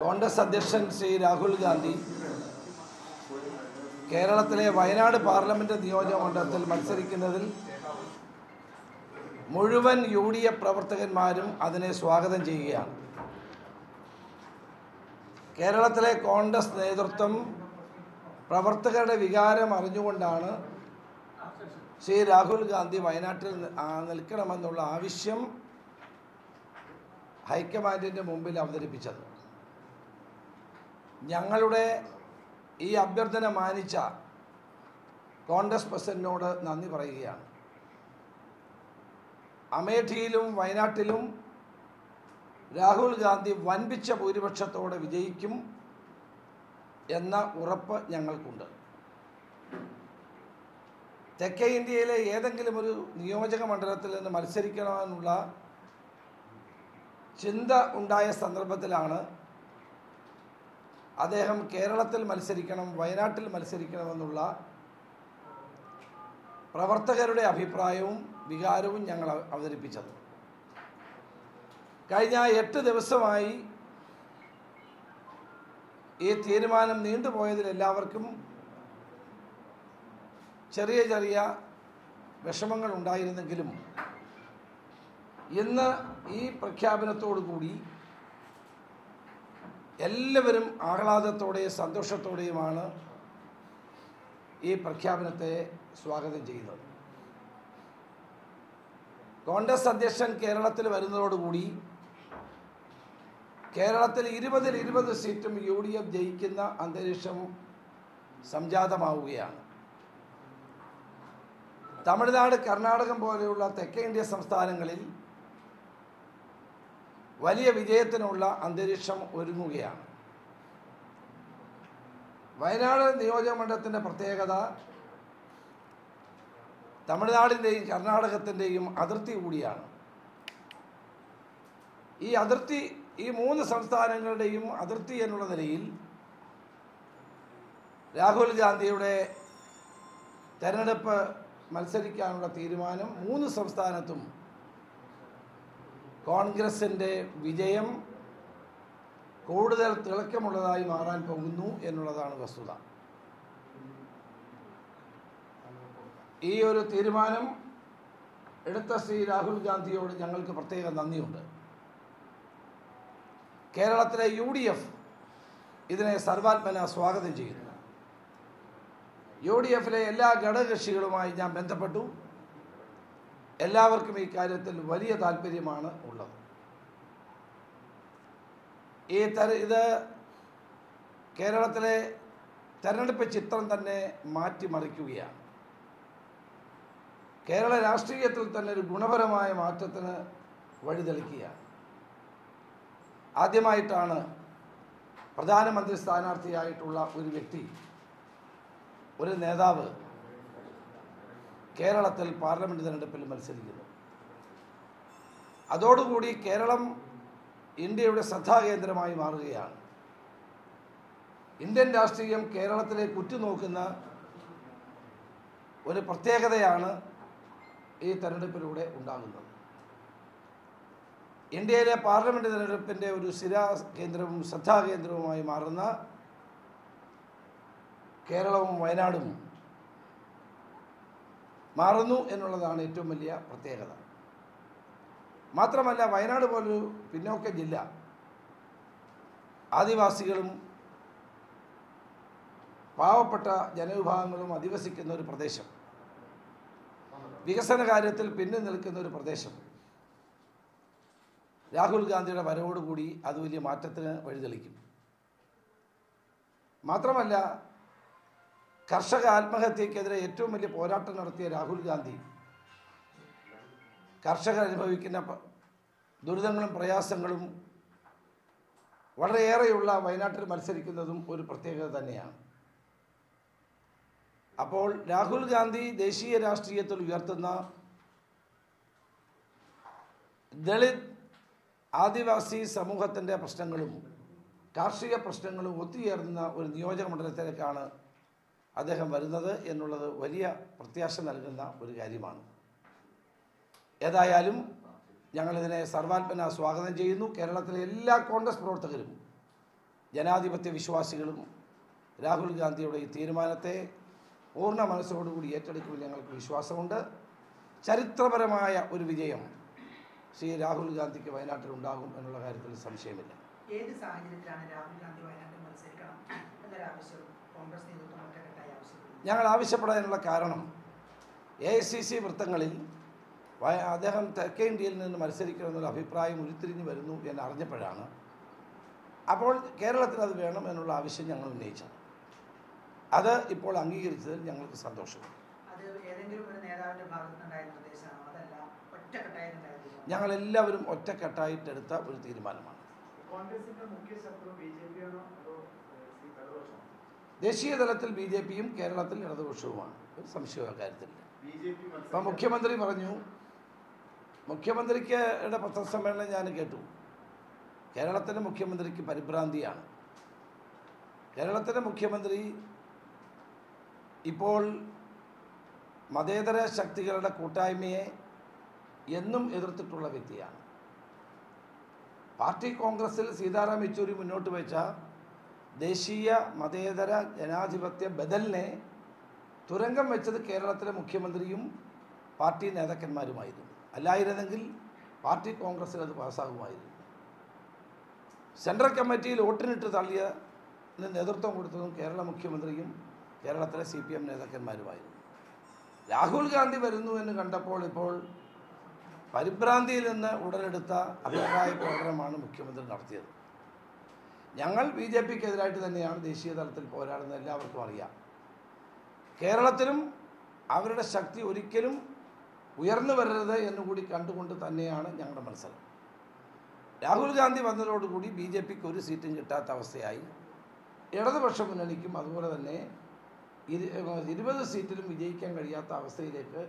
കോൺഗ്രസ് അധ്യക്ഷൻ ശ്രീ രാഹുൽ ഗാന്ധി കേരളത്തിലെ വയനാട് പാർലമെന്റ് നിയോജകമണ്ഡലത്തിൽ മത്സരിക്കുന്നതിൽ മുഴുവൻ UDF പ്രവർത്തകന്മാരും അതിനെ സ്വാഗതം ചെയ്യുകയാണ്. കേരളത്തിലെ കോൺഗ്രസ് നേതൃത്വം പ്രവർത്തകരുടെ വികാരം അറിഞ്ഞുകൊണ്ടാണ് ശ്രീ രാഹുൽ ഗാന്ധി വയനാട്ടിൽ നിൽക്കണമെന്നുള്ള ആവശ്യം ഹൈക്കമാൻഡിൻ്റെ മുമ്പിൽ അവതരിപ്പിച്ചത്. ഞങ്ങളുടെ ഈ അഭ്യർത്ഥന മാനിച്ച കോൺഗ്രസ് പ്രസിഡന്റിനോട് നന്ദി പറയുകയാണ്. അമേഠിയിലും വയനാട്ടിലും രാഹുൽ ഗാന്ധി വൻപിച്ച ഭൂരിപക്ഷത്തോടെ വിജയിക്കും എന്ന ഉറപ്പ് ഞങ്ങൾക്കുണ്ട്. തെക്കേ ഇന്ത്യയിലെ ഏതെങ്കിലും ഒരു നിയോജക മണ്ഡലത്തിൽ നിന്ന് മത്സരിക്കണമെന്നുള്ള ചിന്ത ഉണ്ടായ സന്ദർഭത്തിലാണ് അദ്ദേഹം കേരളത്തിൽ മത്സരിക്കണം, വയനാട്ടിൽ മത്സരിക്കണമെന്നുള്ള പ്രവർത്തകരുടെ അഭിപ്രായവും വികാരവും ഞങ്ങൾ അവതരിപ്പിച്ചത്. കഴിഞ്ഞ 8 ദിവസമായി ഈ തീരുമാനം നീണ്ടുപോയതിൽ എല്ലാവർക്കും ചെറിയ ചെറിയ വിഷമങ്ങൾ ഉണ്ടായിരുന്നെങ്കിലും ഇന്ന് ഈ പ്രഖ്യാപനത്തോടു കൂടി എല്ലാവരും ആഹ്ലാദത്തോടെയും സന്തോഷത്തോടെയുമാണ് ഈ പ്രഖ്യാപനത്തെ സ്വാഗതം ചെയ്യുന്നത്. കോൺഗ്രസ് അധ്യക്ഷൻ കേരളത്തിൽ വരുന്നതോടുകൂടി കേരളത്തിൽ 20-ൽ 20 സീറ്റും UDF ജയിക്കുന്ന അന്തരീക്ഷം സംജാതമാവുകയാണ്. തമിഴ്നാട്, കർണാടകം പോലെയുള്ള തെക്കേ ഇന്ത്യ സംസ്ഥാനങ്ങളിൽ വലിയ വിജയത്തിനുള്ള അന്തരീക്ഷം ഒരുങ്ങുകയാണ്. വയനാട് നിയോജകമണ്ഡലത്തിൻ്റെ പ്രത്യേകത തമിഴ്നാടിൻ്റെയും കർണാടകത്തിൻ്റെയും അതിർത്തി കൂടിയാണ്. ഈ അതിർത്തി, ഈ 3 സംസ്ഥാനങ്ങളുടെയും അതിർത്തി എന്നുള്ള നിലയിൽ രാഹുൽ ഗാന്ധിയുടെ തെരഞ്ഞെടുപ്പ് മത്സരിക്കാനുള്ള തീരുമാനം 3 സംസ്ഥാനത്തും കോൺഗ്രസിൻ്റെ വിജയം കൂടുതൽ തിളക്കമുള്ളതായി മാറാൻ പോകുന്നു എന്നുള്ളതാണ് വസ്തുത. ഈ ഒരു തീരുമാനം എടുത്ത ശ്രീ രാഹുൽ ഗാന്ധിയോട് ഞങ്ങൾക്ക് പ്രത്യേക നന്ദിയുണ്ട്. കേരളത്തിലെ UDF ഇതിനെ സർവാത്മന സ്വാഗതം ചെയ്യുന്നു. UDFിലെ എല്ലാ ഘടകകക്ഷികളുമായി ഞാൻ ബന്ധപ്പെട്ടു. എല്ലാവർക്കും ഈ കാര്യത്തിൽ വലിയ താല്പര്യമാണ് ഉള്ളത്. ഇത് കേരളത്തിലെ തെരഞ്ഞെടുപ്പ് ചിത്രം തന്നെ മാറ്റിമറിക്കുകയാണ്. കേരള രാഷ്ട്രീയത്തിൽ തന്നെ ഒരു ഗുണപരമായ മാറ്റത്തിന് വഴിതെളിക്കുകയാണ്. ആദ്യമായിട്ടാണ് പ്രധാനമന്ത്രി സ്ഥാനാർത്ഥിയായിട്ടുള്ള ഒരു വ്യക്തി, ഒരു നേതാവ് കേരളത്തിൽ പാർലമെൻറ്റ് തെരഞ്ഞെടുപ്പിൽ മത്സരിക്കുന്നു. അതോടുകൂടി കേരളം ഇന്ത്യയുടെ ശ്രദ്ധാകേന്ദ്രമായി മാറുകയാണ്. ഇന്ത്യൻ രാഷ്ട്രീയം കേരളത്തിലേക്ക് ഉറ്റുനോക്കുന്ന ഒരു പ്രത്യേകതയാണ് ഈ തെരഞ്ഞെടുപ്പിലൂടെ ഉണ്ടാകുന്നത്. ഇന്ത്യയിലെ പാർലമെൻറ്റ് തെരഞ്ഞെടുപ്പിൻ്റെ ഒരു സ്ഥിരാകേന്ദ്രവും ശ്രദ്ധാകേന്ദ്രവുമായി മാറുന്ന കേരളവും വയനാടും മാറുന്നു എന്നുള്ളതാണ് ഏറ്റവും വലിയ പ്രത്യേകത. മാത്രമല്ല, വയനാട് പോലൊരു പിന്നോക്ക ജില്ല, ആദിവാസികളും പാവപ്പെട്ട ജനവിഭാഗങ്ങളും അധിവസിക്കുന്ന ഒരു പ്രദേശം, വികസന കാര്യത്തിൽ പിന്നിൽ നിൽക്കുന്ന ഒരു പ്രദേശം, രാഹുൽ ഗാന്ധിയുടെ വരവോടുകൂടി അത് വലിയ മാറ്റത്തിന് വഴിതെളിക്കും. മാത്രമല്ല, കർഷക ആത്മഹത്യക്കെതിരെ ഏറ്റവും വലിയ പോരാട്ടം നടത്തിയ രാഹുൽ ഗാന്ധി കർഷകർ അനുഭവിക്കുന്ന ദുരിതങ്ങളും പ്രയാസങ്ങളും വളരെയേറെയുള്ള വയനാട്ടിൽ മത്സരിക്കുന്നതും ഒരു പ്രത്യേകത തന്നെയാണ്. അപ്പോൾ രാഹുൽ ഗാന്ധി ദേശീയ രാഷ്ട്രീയത്തിൽ ഉയർത്തുന്ന ദളിത് ആദിവാസി സമൂഹത്തിൻ്റെ പ്രശ്നങ്ങളും കാർഷിക പ്രശ്നങ്ങളും ഒത്തുചേർന്ന ഒരു നിയോജക മണ്ഡലത്തിലേക്കാണ് അദ്ദേഹം വരുന്നത് എന്നുള്ളത് വലിയ പ്രത്യാശ നൽകുന്ന ഒരു കാര്യമാണ്. ഏതായാലും ഞങ്ങളിതിനെ സർവാത്മന സ്വാഗതം ചെയ്യുന്നു. കേരളത്തിലെ എല്ലാ കോൺഗ്രസ് പ്രവർത്തകരും ജനാധിപത്യ വിശ്വാസികളും രാഹുൽ ഗാന്ധിയുടെ ഈ തീരുമാനത്തെ പൂർണ്ണ മനസ്സോടുകൂടി ഏറ്റെടുക്കുമെന്ന് ഞങ്ങൾക്ക് വിശ്വാസമുണ്ട്. ചരിത്രപരമായ ഒരു വിജയം ശ്രീ രാഹുൽ ഗാന്ധിക്ക് വയനാട്ടിൽ ഉണ്ടാകും എന്നുള്ള കാര്യത്തിൽ സംശയമില്ല. ഏത് സാഹചര്യത്തിലാണ് രാഹുൽ ഗാന്ധി വയനാട്ടിൽ മത്സരിക്കണം എന്നൊരാവശ്യം കോൺഗ്രസ് നേതൃത്വം ഒറ്റക്കെട്ടായി ആവശ്യപ്പെടുന്നു? ഞങ്ങൾ ആവശ്യപ്പെടാനുള്ള കാരണം AICC വൃത്തങ്ങളിൽ അദ്ദേഹം തെക്കേ ഇന്ത്യയിൽ നിന്ന് മത്സരിക്കണമെന്നുള്ള അഭിപ്രായം ഉരുത്തിരിഞ്ഞു വരുന്നു എന്നറിഞ്ഞപ്പോഴാണ് അപ്പോൾ കേരളത്തിൽ അത് വേണം എന്നുള്ള ആവശ്യം ഞങ്ങൾ ഉന്നയിച്ചത്. അത് ഇപ്പോൾ അംഗീകരിച്ചതിൽ ഞങ്ങൾക്ക് സന്തോഷമുണ്ട്. ഞങ്ങളെല്ലാവരും ഒറ്റക്കെട്ടായിട്ടെടുത്ത ഒരു തീരുമാനമാണ്. ദേശീയ തലത്തിൽ BJPയും കേരളത്തിൽ ഇടതുപക്ഷവുമാണ്, ഒരു സംശയവും കാര്യത്തില്ല. ഇപ്പം മുഖ്യമന്ത്രി പറഞ്ഞു, മുഖ്യമന്ത്രിക്ക് പത്രസമ്മേളനം ഞാൻ കേട്ടു, കേരളത്തിൻ്റെ മുഖ്യമന്ത്രിക്ക് പരിഭ്രാന്തിയാണ്. കേരളത്തിൻ്റെ മുഖ്യമന്ത്രി ഇപ്പോൾ മതേതര ശക്തികളുടെ കൂട്ടായ്മയെ എന്നും എതിർത്തിട്ടുള്ള വ്യക്തിയാണ്. പാർട്ടി കോൺഗ്രസിൽ സീതാറാം യെച്ചൂരി മുന്നോട്ട് വെച്ച ദേശീയ മതേതര ജനാധിപത്യ ബദലിനെ തുരങ്കം വെച്ചത് കേരളത്തിലെ മുഖ്യമന്ത്രിയും പാർട്ടി നേതാക്കന്മാരുമായിരുന്നു. അല്ലായിരുന്നെങ്കിൽ പാർട്ടി കോൺഗ്രസ്സിൽ അത് പാസ്സാകുമായിരുന്നു. സെൻട്രൽ കമ്മിറ്റിയിൽ വോട്ടിനിട്ട് തള്ളിയ നേതൃത്വം കൊടുത്തതും കേരള മുഖ്യമന്ത്രിയും കേരളത്തിലെ CPM നേതാക്കന്മാരുമായിരുന്നു. രാഹുൽ ഗാന്ധി വരുന്നു എന്ന് കണ്ടപ്പോൾ ഇപ്പോൾ പരിഭ്രാന്തിയിൽ നിന്ന് ഉടലെടുത്ത അഭിപ്രായ പ്രകടനമാണ് മുഖ്യമന്ത്രി നടത്തിയത്. ഞങ്ങൾ BJPക്കെതിരായിട്ട് തന്നെയാണ് ദേശീയ തലത്തിൽ പോരാടുന്നത്, എല്ലാവർക്കും അറിയാം. കേരളത്തിലും അവരുടെ ശക്തി ഒരിക്കലും ഉയർന്നു വരരുത് എന്നുകൂടി കണ്ടുകൊണ്ട് തന്നെയാണ് ഞങ്ങളുടെ മത്സരം. രാഹുൽ ഗാന്ധി വന്നതോടുകൂടി BJPക്ക് ഒരു സീറ്റും കിട്ടാത്ത അവസ്ഥയായി. ഇടതുപക്ഷ മുന്നണിക്കും അതുപോലെ തന്നെ 20 സീറ്റിലും വിജയിക്കാൻ കഴിയാത്ത അവസ്ഥയിലേക്ക്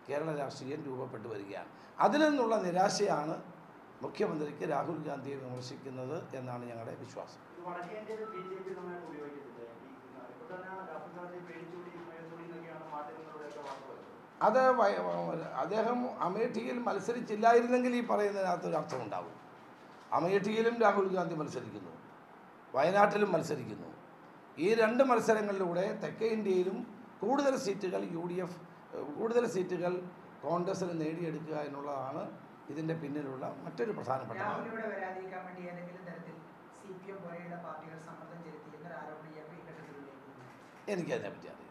കേരള രാഷ്ട്രീയം രൂപപ്പെട്ടു വരികയാണ്. അതിൽ നിന്നുള്ള നിരാശയാണ് മുഖ്യമന്ത്രിക്ക് രാഹുൽ ഗാന്ധിയെ വിമർശിക്കുന്നത് എന്നാണ് ഞങ്ങളുടെ വിശ്വാസം. അത് അദ്ദേഹം അമേഠിയിൽ മത്സരിച്ചില്ലായിരുന്നെങ്കിൽ ഈ പറയുന്നതിനകത്തൊരു അർത്ഥമുണ്ടാകും. അമേഠിയിലും രാഹുൽ ഗാന്ധി മത്സരിക്കുന്നു, വയനാട്ടിലും മത്സരിക്കുന്നു. ഈ 2 മത്സരങ്ങളിലൂടെ തെക്കേ ഇന്ത്യയിലും കൂടുതൽ സീറ്റുകൾ കോൺഗ്രസിന് നേടിയെടുക്കുക എന്നുള്ളതാണ് ഇതിൻ്റെ പിന്നിലുള്ള മറ്റൊരു പ്രധാനപ്പെട്ട എനിക്കതിനെ പറ്റി അറിയാം.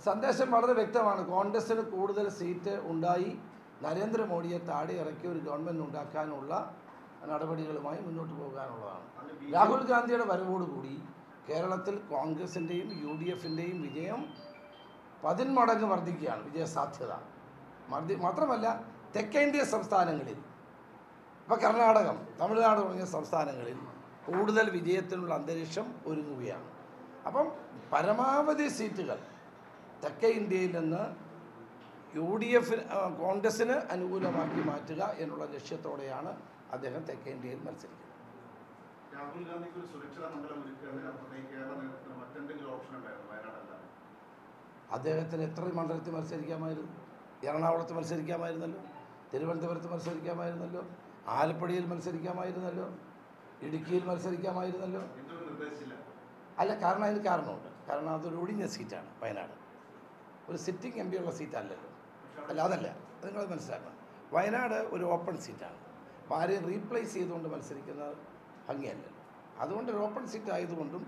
സന്ദേശം വളരെ വ്യക്തമാണ്. കോൺഗ്രസിന് കൂടുതൽ സീറ്റ് ഉണ്ടായി നരേന്ദ്രമോദിയെ താഴെ ഇറക്കി ഒരു ഗവൺമെൻറ് ഉണ്ടാക്കാനുള്ള നടപടികളുമായി മുന്നോട്ട് പോകാനുള്ളതാണ്. രാഹുൽ ഗാന്ധിയുടെ വരവോടുകൂടി കേരളത്തിൽ കോൺഗ്രസിൻ്റെയും UDFൻ്റെയും വിജയം 10 മടങ്ങ് വർദ്ധിക്കുകയാണ്, വിജയസാധ്യത. മാത്രമല്ല തെക്കേ ഇന്ത്യ സംസ്ഥാനങ്ങളിൽ, ഇപ്പോൾ കർണാടകം, തമിഴ്നാട് തുടങ്ങിയ സംസ്ഥാനങ്ങളിൽ കൂടുതൽ വിജയത്തിനുള്ള അന്തരീക്ഷം ഒരുങ്ങുകയാണ്. അപ്പം പരമാവധി സീറ്റുകൾ തെക്കേ ഇന്ത്യയിൽ നിന്ന് കോൺഗ്രസിന് അനുകൂലമാക്കി മാറ്റുക എന്നുള്ള ലക്ഷ്യത്തോടെയാണ് അദ്ദേഹം തെക്കേ ഇന്ത്യയിൽ മത്സരിക്കുന്നത്. അദ്ദേഹത്തിന് എത്ര മണ്ഡലത്തിൽ മത്സരിക്കാമായിരുന്നു? എറണാകുളത്ത് മത്സരിക്കാമായിരുന്നല്ലോ, തിരുവനന്തപുരത്ത് മത്സരിക്കാമായിരുന്നല്ലോ, ആലപ്പുഴയിൽ മത്സരിക്കാമായിരുന്നല്ലോ, ഇടുക്കിയിൽ മത്സരിക്കാമായിരുന്നല്ലോ. അല്ല, കാരണം അതിന് കാരണമുണ്ട്. കാരണം അതൊരു ഒഴിഞ്ഞ സീറ്റാണ് വയനാട്, ഒരു സിറ്റിംഗ് MP ഉള്ള സീറ്റല്ലല്ലോ. അല്ല, അതല്ല, അത് നിങ്ങൾ മനസ്സിലാക്കണം. വയനാട് ഒരു ഓപ്പൺ സീറ്റാണ്. അപ്പോൾ ആരെയും റീപ്ലേസ് ചെയ്തുകൊണ്ട് മത്സരിക്കുന്ന ഭംഗിയല്ലല്ലോ. അതുകൊണ്ട് ഒരു ഓപ്പൺ സീറ്റ് ആയതുകൊണ്ടും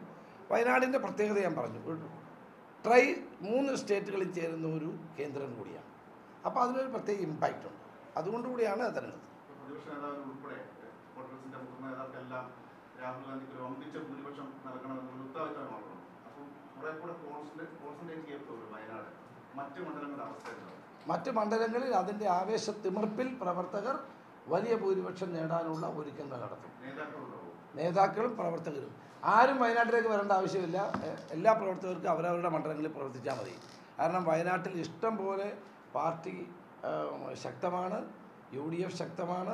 വയനാടിൻ്റെ പ്രത്യേകത ഞാൻ പറഞ്ഞു, ഒരു 3 സ്റ്റേറ്റുകളിൽ ചേരുന്ന ഒരു കേന്ദ്രം കൂടിയാണ്. അപ്പോൾ അതിനൊരു പ്രത്യേക ഇമ്പാക്റ്റ് ഉണ്ട്. അതുകൊണ്ടുകൂടിയാണ് അത് തെരഞ്ഞെടുത്തത്. മറ്റ് മണ്ഡലങ്ങളിൽ അതിൻ്റെ ആവേശത്തിമിർപ്പിൽ പ്രവർത്തകർ വലിയ ഭൂരിപക്ഷം നേടാനുള്ള ഒരുക്കങ്ങൾ നടത്തും. നേതാക്കളും പ്രവർത്തകരും ആരും വയനാട്ടിലേക്ക് വരേണ്ട ആവശ്യമില്ല. എല്ലാ പ്രവർത്തകർക്കും അവരവരുടെ മണ്ഡലങ്ങളിൽ പ്രവർത്തിച്ചാൽ മതി. കാരണം വയനാട്ടിൽ ഇഷ്ടം പോലെ പാർട്ടി ശക്തമാണ്, UDF ശക്തമാണ്,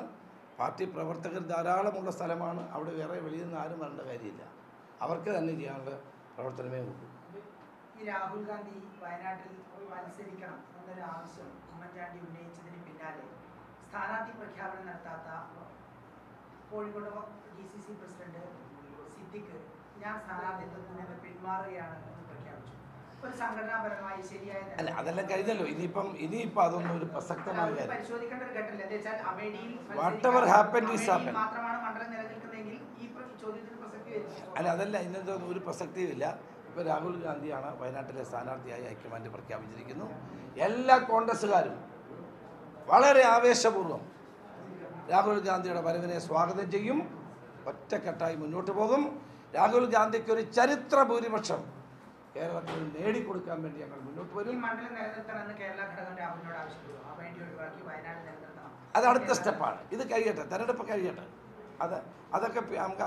പാർട്ടി പ്രവർത്തകർ ധാരാളമുള്ള സ്ഥലമാണ്. അവിടെ വേറെ വെളിയിൽ നിന്ന് ആരും വരേണ്ട കാര്യമില്ല. അവർക്ക് തന്നെ ചെയ്യാനുള്ള പ്രവർത്തനമേ ഉള്ളൂ. ഈ രാഹുൽ ഗാന്ധി വയനാട്ടിൽ മത്സരിക്കണം എന്നൊരു ആവശ്യം ഉമ്മൻചാണ്ടി ഉന്നയിച്ചതിന് പിന്നാലെ സ്ഥാനാർത്ഥി പ്രഖ്യാപനം നടത്താത്ത കോഴിക്കോട് DCC പ്രസിഡന്റ് സിദ്ദിഖ് ഞാൻ സ്ഥാനാർത്ഥിത്വത്തിൽ നിന്ന് പിന്മാറുകയാണ് എന്ന് പ്രഖ്യാപിച്ചു. ഒരു സംഘടനാപരമായി ശരിയായ അല്ല, അതെല്ലാം കഴിഞ്ഞല്ലോ. ഇനിയിപ്പോൾ അതൊന്നും ഒരു പ്രസക്തമായ കാര്യം. പരിശോധിക്കേണ്ട ഒരു ഘട്ടമില്ല. എന്താ വെച്ചാൽ അമേഠിയിൽ Whatever happened is happened. മാത്രമാണ് മണ്ഡലം നിലനിൽക്കുന്നതെങ്കിൽ ഈ ചോദ്യത്തിന് പ്രസക്തി വരും. അല്ല, അതല്ല, ഇന്നത്തെ ഒരു പ്രസക്തിയുമില്ല. ഇപ്പോൾ രാഹുൽ ഗാന്ധിയാണ് വയനാട്ടിലെ സ്ഥാനാർത്ഥിയായി ഹൈക്കമാൻഡ് പ്രഖ്യാപിച്ചിരിക്കുന്നു. എല്ലാ കോൺഗ്രസ്സുകാരും വളരെ ആവേശപൂർവ്വം രാഹുൽ ഗാന്ധിയുടെ വരവിനെ സ്വാഗതം ചെയ്യും. ഒറ്റക്കെട്ടായി മുന്നോട്ട് പോകും. രാഹുൽ ഗാന്ധിക്ക് ഒരു ചരിത്ര ഭൂരിപക്ഷം കേരളത്തിൽ നേടിക്കൊടുക്കാൻ വേണ്ടി ഞങ്ങൾ മുന്നോട്ട് വരും. ഈ മണ്ഡലം നിലനിർത്തണമെന്ന് കേരള ഘടകം രാഹുലിനോട് ആവശ്യപ്പെടും. അമേഠി ഒഴിവാക്കി വയനാട് നിലനിർത്തണം. അത് അടുത്ത സ്റ്റെപ്പാണ്. ഇത് കഴിയട്ടെ, തെരഞ്ഞെടുപ്പ് കഴിയട്ടെ. അതൊക്കെ നമുക്ക്